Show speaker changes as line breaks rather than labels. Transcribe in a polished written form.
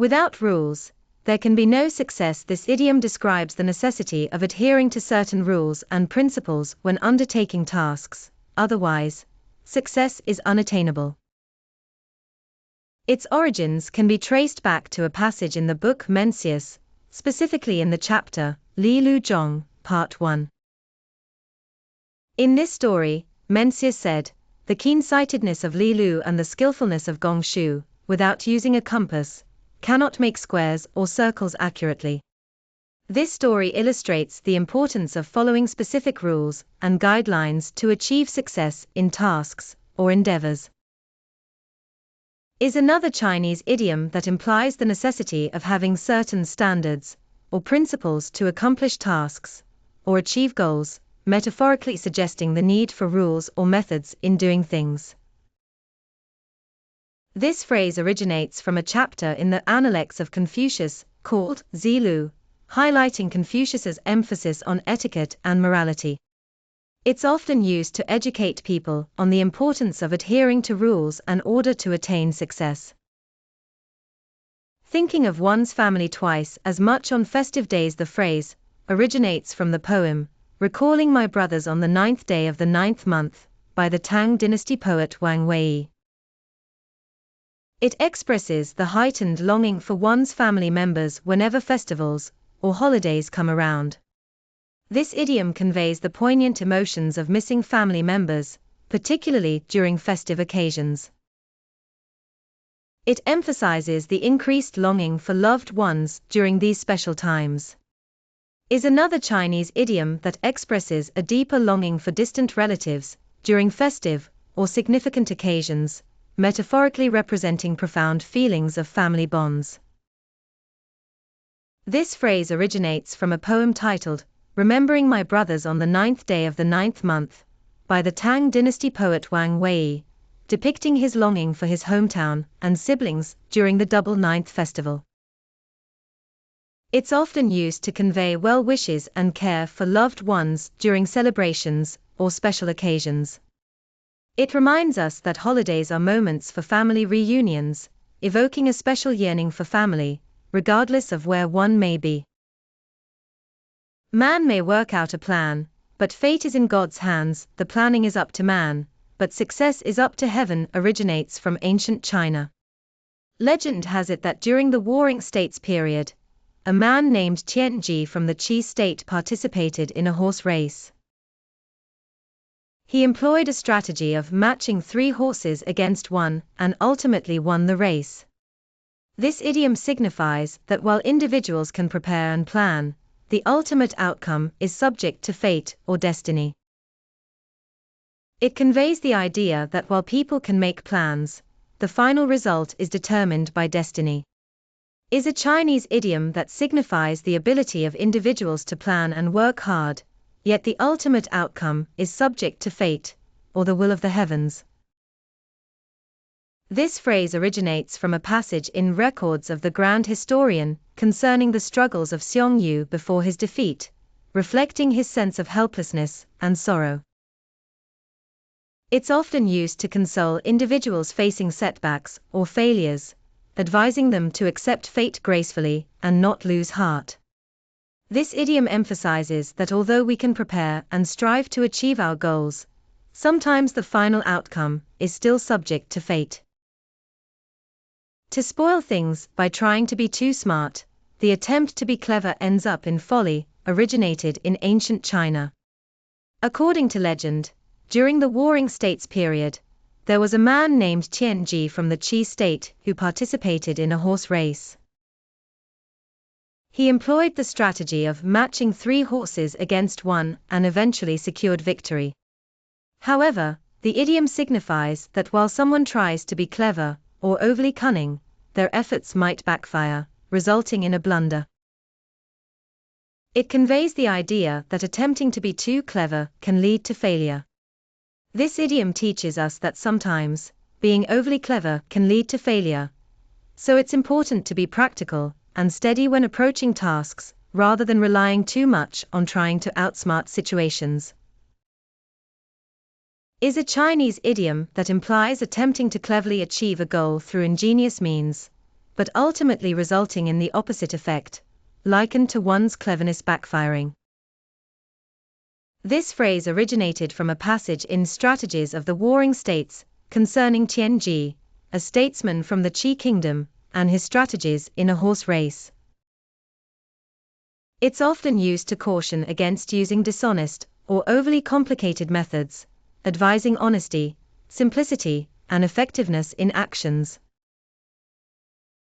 Without rules, there can be no success. This idiom describes the necessity of adhering to certain rules and principles when undertaking tasks, otherwise, success is unattainable. Its origins can be traced back to a passage in the book Mencius, specifically in the chapter, Li Lu Zhong, Part 1. In this story, Mencius said, "The keen-sightedness of Li Lu and the skillfulness of Gong Shu, without using a compass, cannot make squares or circles accurately." This story illustrates the importance of following specific rules and guidelines to achieve success in tasks or endeavors. Is another Chinese idiom that implies the necessity of having certain standards or principles to accomplish tasks or achieve goals, metaphorically suggesting the need for rules or methods in doing things. This phrase originates from a chapter in the Analects of Confucius, called Zilu, highlighting Confucius's emphasis on etiquette and morality. It's often used to educate people on the importance of adhering to rules and order to attain success. Thinking of one's family twice as much on festive days. The phrase originates from the poem, "Recalling My Brothers on the 9th Day of the 9th Month," by the Tang Dynasty poet Wang Wei. It expresses the heightened longing for one's family members whenever festivals or holidays come around. This idiom conveys the poignant emotions of missing family members, particularly during festive occasions. It emphasizes the increased longing for loved ones during these special times. Is another Chinese idiom that expresses a deeper longing for distant relatives during festive or significant occasions, metaphorically representing profound feelings of family bonds. This phrase originates from a poem titled, "Remembering My Brothers on the 9th Day of the 9th Month," by the Tang Dynasty poet Wang Wei, depicting his longing for his hometown and siblings during the Double Ninth Festival. It's often used to convey well wishes and care for loved ones during celebrations or special occasions. It reminds us that holidays are moments for family reunions, evoking a special yearning for family, regardless of where one may be. Man may work out a plan, but fate is in God's hands. The planning is up to man, but success is up to heaven. Originates from ancient China. Legend has it that during the Warring States period, a man named Tianji from the Qi state participated in a horse race. He employed a strategy of matching 3 horses against one and ultimately won the race. This idiom signifies that while individuals can prepare and plan, the ultimate outcome is subject to fate or destiny. It conveys the idea that while people can make plans, the final result is determined by destiny. Is a Chinese idiom that signifies the ability of individuals to plan and work hard, yet the ultimate outcome is subject to fate or the will of the heavens. This phrase originates from a passage in Records of the Grand Historian concerning the struggles of Xiong Yu before his defeat, reflecting his sense of helplessness and sorrow. It's often used to console individuals facing setbacks or failures, advising them to accept fate gracefully and not lose heart. This idiom emphasizes that although we can prepare and strive to achieve our goals, sometimes the final outcome is still subject to fate. To spoil things by trying to be too smart, the attempt to be clever ends up in folly. Originated in ancient China. According to legend, during the Warring States period, there was a man named Tianji from the Qi state who participated in a horse race. He employed the strategy of matching 3 horses against one and eventually secured victory. However, the idiom signifies that while someone tries to be clever or overly cunning, their efforts might backfire, resulting in a blunder. It conveys the idea that attempting to be too clever can lead to failure. This idiom teaches us that sometimes, being overly clever can lead to failure, so it's important to be practical and steady when approaching tasks, rather than relying too much on trying to outsmart situations. Is a Chinese idiom that implies attempting to cleverly achieve a goal through ingenious means, but ultimately resulting in the opposite effect, likened to one's cleverness backfiring. This phrase originated from a passage in Strategies of the Warring States, concerning Tianji, a statesman from the Qi kingdom, and his strategies in a horse race. It's often used to caution against using dishonest or overly complicated methods, advising honesty, simplicity, and effectiveness in actions.